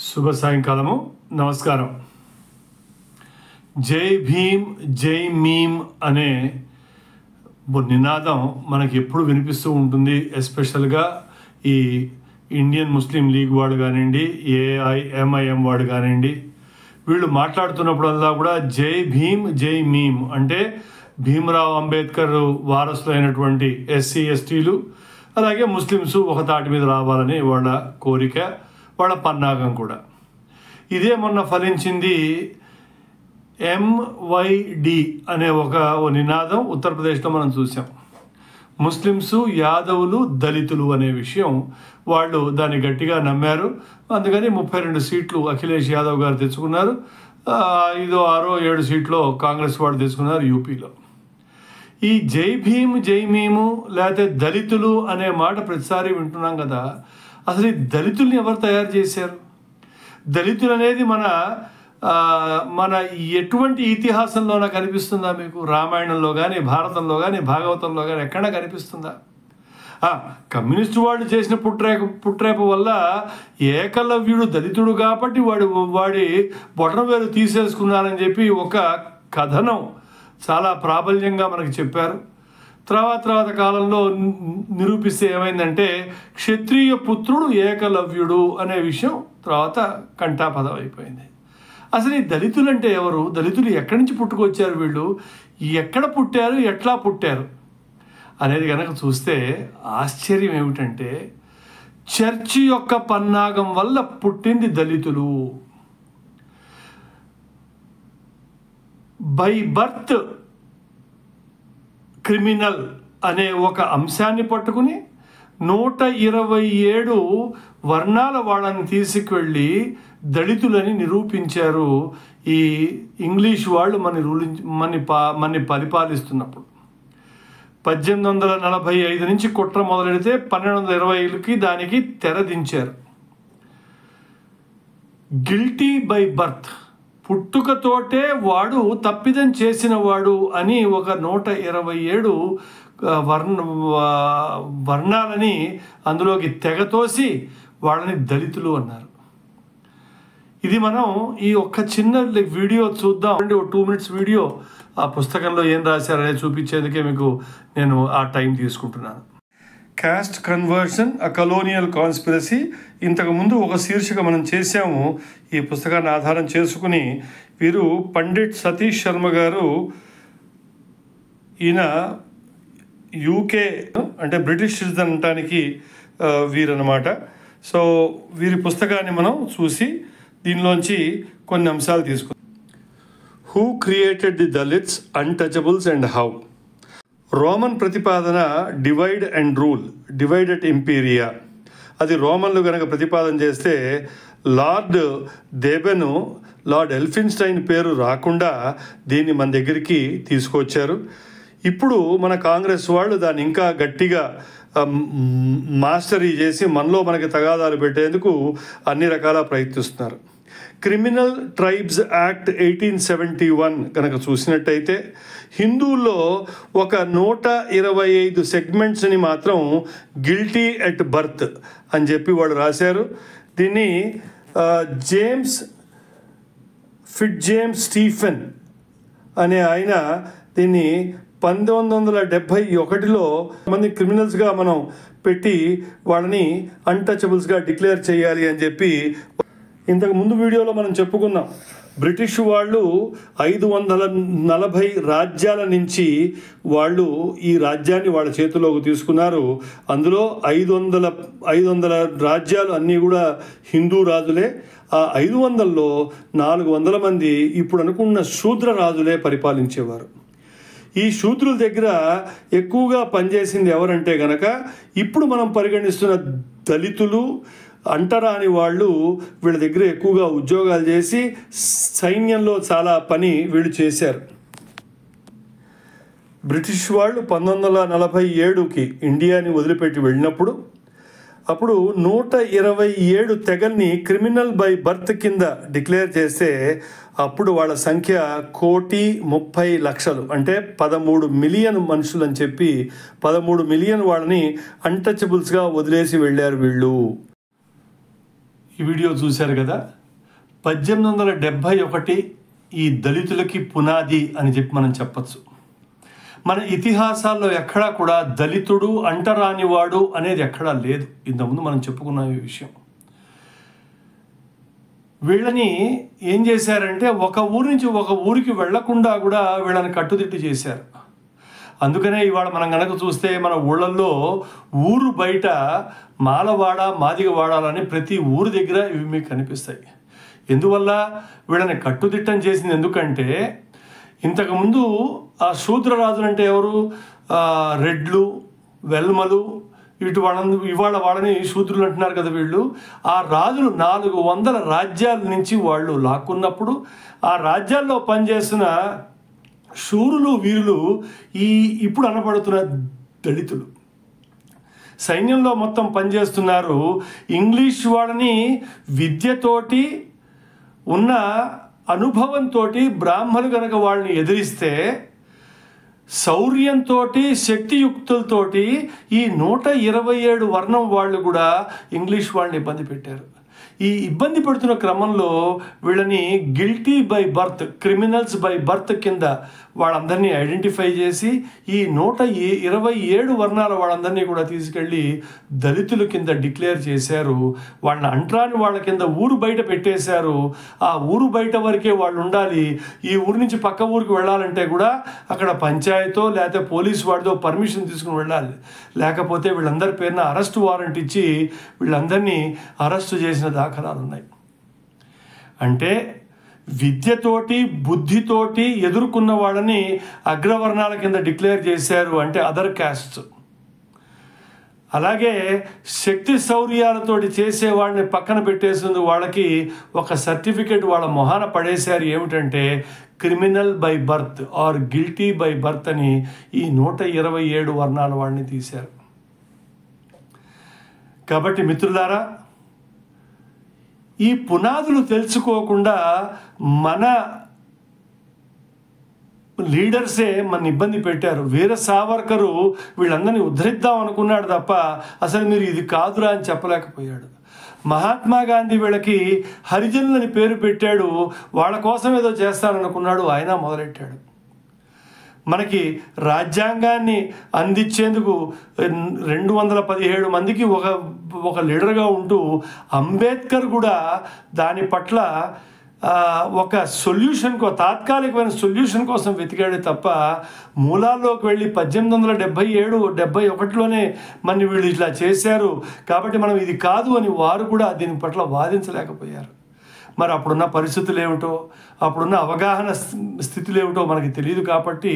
శుభ సాయంకాలము నమస్కారం. జై భీమ్ జై మీమ్ అనే నినాదం మనకి ఎప్పుడు వినిపిస్తూ ఉంటుంది. ఎస్పెషల్గా ఈ ఇండియన్ ముస్లిం లీగ్ వాడు కానివ్వండి, ఏఐఎంఐఎం వాడు కానివ్వండి, వీళ్ళు మాట్లాడుతున్నప్పుడల్లా కూడా జై భీమ్ జై మీమ్ అంటే భీమరావు అంబేద్కర్ వారసులైనటువంటి ఎస్సీ ఎస్టీలు అలాగే ముస్లిమ్స్ ఒక తాటి మీద రావాలని వాళ్ళ కోరిక, వాళ్ళ పన్నాగం కూడా. ఇదే మొన్న ఫలించింది. ఎంవైడి అనే ఒక నినాదం ఉత్తరప్రదేశ్లో మనం చూసాం. ముస్లిమ్స్, యాదవులు, దళితులు అనే విషయం వాళ్ళు దాన్ని గట్టిగా నమ్మారు. అందుకని 32 సీట్లు అఖిలేష్ యాదవ్ గారు తెచ్చుకున్నారు. 5, 6, 7 సీట్లు కాంగ్రెస్ వాళ్ళు తెచ్చుకున్నారు యూపీలో. ఈ జై భీమ్ జై మీము లేకపోతే దళితులు అనే మాట ప్రతిసారి వింటున్నాం కదా. అసలు ఈ దళితుల్ని ఎవరు తయారు చేశారు? దళితులు అనేది మన ఎటువంటి ఇతిహాసంలోనా కనిపిస్తుందా మీకు? రామాయణంలో కానీ, భారతంలో కానీ, భాగవతంలో కానీ ఎక్కడా కనిపిస్తుందా? కమ్యూనిస్టు వాళ్ళు చేసిన పుట్రేప వల్ల ఏకలవ్యుడు దళితుడు కాబట్టి వాడి బొటనవేలు తీసేసుకున్నారని చెప్పి ఒక కథనం చాలా ప్రాబల్యంగా మనకు చెప్పారు. తర్వాత కాలంలో నిరూపిస్తే ఏమైందంటే క్షత్రియ పుత్రుడు ఏకలవ్యుడు అనే విషయం తర్వాత కంఠాపదం అయిపోయింది. అసలు ఈ దళితులు అంటే ఎవరు? దళితులు ఎక్కడి నుంచి పుట్టుకొచ్చారు? వీళ్ళు ఎక్కడ పుట్టారు, ఎట్లా పుట్టారు అనేది కనుక చూస్తే ఆశ్చర్యం ఏమిటంటే చర్చి యొక్క పన్నాగం వల్ల పుట్టింది దళితులు. బై బర్త్ క్రిమినల్ అనే ఒక అంశాన్ని పట్టుకుని 127 వర్ణాల వాళ్ళని తీసుకువెళ్ళి దళితులని నిరూపించారు ఈ ఇంగ్లీష్ వాళ్ళు మనని పరిపాలిస్తున్నప్పుడు. 1845 నుంచి కుట్ర మొదలెడితే 1225కి దానికి తెరదించారు. గిల్టీ బై బర్త్, పుట్టుకతోటే వాడు తప్పిదం చేసిన వాడు అని ఒక 127 వర్ణాలని అందులోకి తెగతోసి వాళ్ళని దళితులు అన్నారు. ఇది మనం ఈ ఒక్క చిన్న వీడియో చూద్దాం. 2 minutes వీడియో ఆ పుస్తకంలో ఏం రాశారనేది చూపించేందుకే మీకు నేను ఆ టైం తీసుకుంటున్నాను. క్యాస్ట్ కన్వర్షన్ అ కలోనియల్ కాన్స్పిరసీ. ఇంతకుముందు ఒక శీర్షిక మనం చేశాము. ఈ పుస్తకాన్ని ఆధారం చేసుకుని వీరు పండిట్ సతీష్ శర్మ గారు, ఈయన యూకే అంటే బ్రిటిష్ సిటిజన్ అనటానికి వీరనమాట. సో వీరి పుస్తకాన్ని మనం చూసి దీనిలోంచి కొన్ని అంశాలు తీసుకుందాం. Who created the Dalits, untouchables and how. Roman ప్రతిపాదన డివైడ్ అండ్ రూల్, డివైడ్ అట్ ఇంపీరియా. అది రోమన్లు కనుక ప్రతిపాదన చేస్తే లార్డ్ దేబెను, లార్డ్ ఎల్ఫిన్స్టైన్ పేరు రాకుండా దీన్ని మన దగ్గరికి తీసుకొచ్చారు. ఇప్పుడు మన కాంగ్రెస్ వాళ్ళు దాన్ని ఇంకా గట్టిగా మాస్టరీ చేసి మనకి తగాదాలు పెట్టేందుకు అన్ని రకాల ప్రయత్నిస్తున్నారు. క్రిమినల్ ట్రైబ్స్ యాక్ట్ 1871 కనుక చూసినట్టయితే హిందువుల్లో ఒక 125 సెగ్మెంట్స్ని మాత్రం గిల్టీ ఎట్ బర్త్ అని చెప్పి వాళ్ళు రాశారు. దీన్ని జేమ్స్ స్టీఫెన్ అనే ఆయన దీన్ని 1971లో మంది క్రిమినల్స్గా మనం పెట్టి వాళ్ళని అన్టచబుల్స్గా డిక్లేర్ చేయాలి అని చెప్పి ఇంతకు ముందు వీడియోలో మనం చెప్పుకున్నాం. బ్రిటిష్ వాళ్ళు 540 రాజ్యాల నుంచి వాళ్ళు ఈ రాజ్యాన్ని వాళ్ళ చేతిలోకి తీసుకున్నారు. అందులో 500 రాజ్యాలు అన్నీ కూడా హిందూ రాజులే. ఆ 500లో 400 మంది ఇప్పుడు అనుకున్న శూద్ర రాజులే పరిపాలించేవారు. ఈ శూద్రుల దగ్గర ఎక్కువగా పనిచేసింది ఎవరంటే గనక ఇప్పుడు మనం పరిగణిస్తున్న దళితులు, అంటరాని వాళ్ళు వీళ్ళ దగ్గర ఎక్కువగా ఉద్యోగాలు చేసి సైన్యంలో చాలా పని వీళ్ళు చేశారు. బ్రిటిష్ వాళ్ళు 1947కి ఇండియాని వదిలిపెట్టి వెళ్ళినప్పుడు అప్పుడు 127 తెగల్ని క్రిమినల్ బై బర్త్ కింద డిక్లేర్ చేస్తే అప్పుడు వాళ్ళ సంఖ్య 1,30,00,000 అంటే 13 మిలియన్ మనుషులు అని చెప్పి 13 మిలియన్ వాళ్ళని అన్టచబుల్స్గా వదిలేసి వెళ్ళారు వీళ్ళు. ఈ వీడియో చూశారు కదా. 1871 ఈ దళితులకి పునాది అని చెప్పి మనం చెప్పచ్చు. మన ఇతిహాసాల్లో ఎక్కడా కూడా దళితుడు అంటరానివాడు అనేది ఎక్కడా లేదు. ఇంతకుముందు మనం చెప్పుకున్న ఈ విషయం. వీళ్ళని ఏం చేశారంటే ఒక ఊరి నుంచి ఒక ఊరికి వెళ్లకుండా కూడా వీళ్ళని కట్టుదిట్టు చేశారు. అందుకనే ఇవాళ మనం కనుక చూస్తే మన ఊళ్ళల్లో ఊరు బయట మాలవాడ మాదిగవాడాలని ప్రతి ఊరి దగ్గర ఇవి మీకు కనిపిస్తాయి. ఎందువల్ల వీళ్ళని కట్టుదిట్టం చేసింది ఎందుకంటే ఇంతకుముందు ఆ శూద్రరాజులు అంటే ఎవరు, రెడ్లు వెల్మలు ఇవాళ వాళ్ళని శూద్రులు అంటున్నారు కదా వీళ్ళు. ఆ రాజులు 400 రాజ్యాల నుంచి వాళ్ళు లాక్కున్నప్పుడు ఆ రాజ్యాల్లో పనిచేస్తున్న శూరులు వీరులు ఇప్పుడు అనబడుతున్న దళితులు సైన్యంలో మొత్తం పనిచేస్తున్నారు. ఇంగ్లీష్ వాళ్ళని విద్యతోటి ఉన్న అనుభవంతో బ్రాహ్మణులు కనుక వాళ్ళని ఎదిరిస్తే శౌర్యంతో శక్తియుక్తులతోటి ఈ 127 వర్ణం వాళ్ళు కూడా ఇంగ్లీష్ వాళ్ళని ఇబ్బంది పెట్టారు. ఈ ఇబ్బంది పెడుతున్న క్రమంలో వీళ్ళని guilty by birth, criminals by birth కింద వాళ్ళందరినీ ఐడెంటిఫై చేసి ఈ 127 వర్ణాల వాళ్ళందరినీ కూడా తీసుకెళ్ళి దళితుల కింద డిక్లేర్ చేశారు. వాళ్ళని అంటరాని వాళ్ళ కింద ఊరు బయట పెట్టేశారు. ఆ ఊరు బయట వరకే వాళ్ళు ఉండాలి. ఈ ఊరు నుంచి పక్క ఊరికి వెళ్ళాలంటే కూడా అక్కడ పంచాయతో లేకపోతే పోలీసు వాడితో పర్మిషన్ తీసుకుని వెళ్ళాలి. లేకపోతే వీళ్ళందరి పేరున అరెస్ట్ వారెంట్ ఇచ్చి వీళ్ళందరినీ అరెస్టు చేసిన దాఖలాలు ఉన్నాయి. అంటే విద్యతోటి బుద్ధితోటి ఎదుర్కొన్న వాళ్ళని అగ్రవర్ణాల కింద డిక్లేర్ చేశారు, అంటే అదర్ క్యాస్ట్. అలాగే శక్తి శౌర్యాలతోటి చేసేవాడిని పక్కన పెట్టేసింది, వాళ్ళకి ఒక సర్టిఫికేట్ వాళ్ళ మొహాన పడేశారు. ఏమిటంటే criminal by birth are guilty by birth అని ఈ 127 వర్ణాల వాడిని తీశారు. కాబట్టి మిత్రులారా, ఈ పునాదులు తెలుసుకోకుండా మన లీడర్సే మన ఇబ్బంది పెట్టారు. వీర సావర్కరు వీళ్ళందరినీ ఉద్ధరిద్దాం అనుకున్నాడు తప్ప అసలు మీరు ఇది కాదురా అని చెప్పలేకపోయాడు. మహాత్మా గాంధీ వీళ్ళకి హరిజనులని పేరు పెట్టాడు, వాళ్ళ కోసం ఏదో చేస్తాననుకున్నాడు, ఆయన మొదలెట్టాడు. మనకి రాజ్యాంగాన్ని అందించేందుకు 217 మందికి ఒక లీడర్గా ఉంటూ అంబేద్కర్ కూడా దాని పట్ల ఒక తాత్కాలికమైన సొల్యూషన్ కోసం వెతికాడే తప్ప మూలాల్లోకి వెళ్ళి 1871లోనే మన వీళ్ళు ఇట్లా చేశారు కాబట్టి మనం ఇది కాదు అని వారు కూడా దీని పట్ల వాదించలేకపోయారు. మరి అప్పుడున్న పరిస్థితులు ఏమిటో, అప్పుడున్న అవగాహన స్థితులు ఏమిటో మనకి తెలియదు. కాబట్టి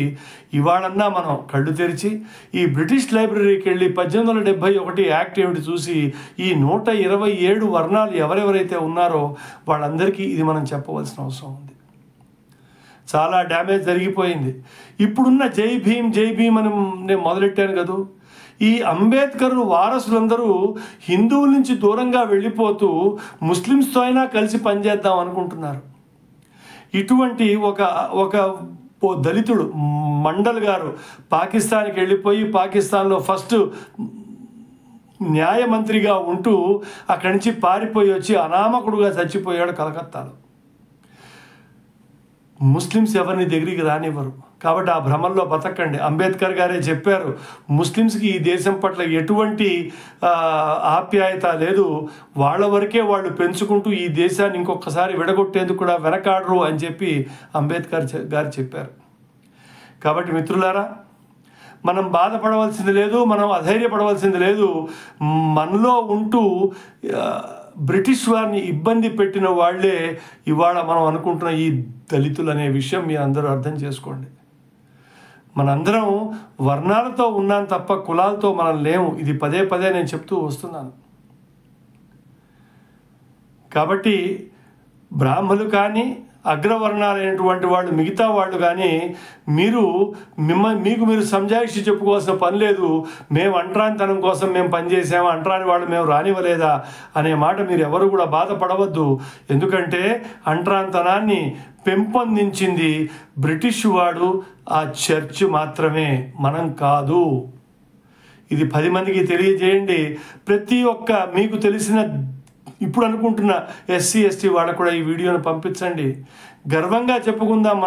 ఇవాళన్నా మనం కళ్ళు తెరిచి ఈ బ్రిటిష్ లైబ్రరీకి వెళ్ళి 1871 యాక్ట్ ఏమిటి చూసి ఈ 127 వర్ణాలు ఎవరెవరైతే ఉన్నారో వాళ్ళందరికీ ఇది మనం చెప్పవలసిన అవసరం ఉంది. చాలా డ్యామేజ్ జరిగిపోయింది. ఇప్పుడున్న జై భీమ్ అని నేను మొదలెట్టాను కదా, ఈ అంబేద్కర్ వారసులందరూ హిందువుల నుంచి దూరంగా వెళ్ళిపోతూ ముస్లిమ్స్తో అయినా కలిసి పనిచేద్దాం అనుకుంటున్నారు. ఇటువంటి ఒక దళితుడు మండల్ గారు పాకిస్తాన్కి వెళ్ళిపోయి పాకిస్తాన్లో ఫస్ట్ న్యాయమంత్రిగా ఉంటూ అక్కడి నుంచి పారిపోయి వచ్చి అనామకుడుగా చచ్చిపోయాడు కలకత్తాలో. ముస్లిమ్స్ ఎవరిని దగ్గరికి రానివ్వరు. కాబట్టి ఆ భ్రమంలో బతకండి. అంబేద్కర్ గారే చెప్పారు, ముస్లిమ్స్కి ఈ దేశం పట్ల ఎటువంటి ఆప్యాయత లేదు, వాళ్ళ వరకే వాళ్ళు పెంచుకుంటూ ఈ దేశాన్ని ఇంకొకసారి విడగొట్టేందుకు కూడా వెనకాడరు అని చెప్పి అంబేద్కర్ గారు చెప్పారు. కాబట్టి మిత్రులారా, మనం బాధపడవలసింది లేదు, మనం అధైర్యపడవలసింది లేదు. మనలో ఉంటూ బ్రిటిష్ వారిని ఇబ్బంది పెట్టిన వాళ్లే ఇవాళ మనం అనుకుంటున్న ఈ దళితులు అనే విషయం మీరు అందరూ అర్థం చేసుకోండి. మనందరం వర్ణాలతో ఉన్నాం తప్ప కులాలతో మనం లేము. ఇది పదే నేను చెప్తూ వస్తున్నాను. కాబట్టి బ్రాహ్మణులు కానీ అగ్రవర్ణాలైనటువంటి వాళ్ళు మిగతా వాళ్ళు కానీ మీకు మీరు సంజాయిషి చెప్పుకోవాల్సిన పని లేదు. మేము అంటరానితనం కోసం మేము పనిచేసాము, అంటరాని వాళ్ళు మేము రానివ్వలేదా అనే మాట మీరు ఎవరు కూడా బాధపడవద్దు. ఎందుకంటే అంటరానితనాన్ని పెంపొందించింది బ్రిటిష్ వాడు, ఆ చర్చ్ మాత్రమే, మనం కాదు. ఇది 10 మందికి తెలియజేయండి. ప్రతి ఒక్క మీకు తెలిసిన ఇప్పుడు అనుకుంటున్న ఎస్సీ ఎస్టీ వాళ్ళకు కూడా ఈ వీడియోను పంపించండి. గర్వంగా చెప్పుకుందాం,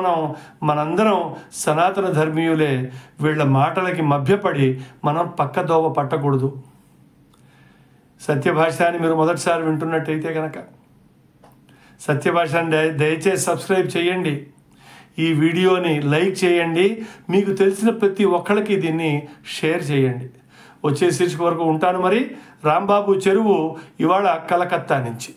మనందరం సనాతన ధర్మీయులే. వీళ్ళ మాటలకి మభ్యపడి మనం పక్కదోవ పట్టకూడదు. సత్యభాషాన్ని మీరు మొదటిసారి వింటున్నట్టయితే కనుక సత్యభాషాన్ని దయచేసి సబ్స్క్రైబ్ చేయండి. ఈ వీడియోని లైక్ చేయండి. మీకు తెలిసిన ప్రతి ఒక్కళ్ళకి దీన్ని షేర్ చేయండి. వచ్చే శీర్షిక వరకు ఉంటాను. మరి రాంబాబు చెరువు ఇవాళ కలకత్తా నుంచి.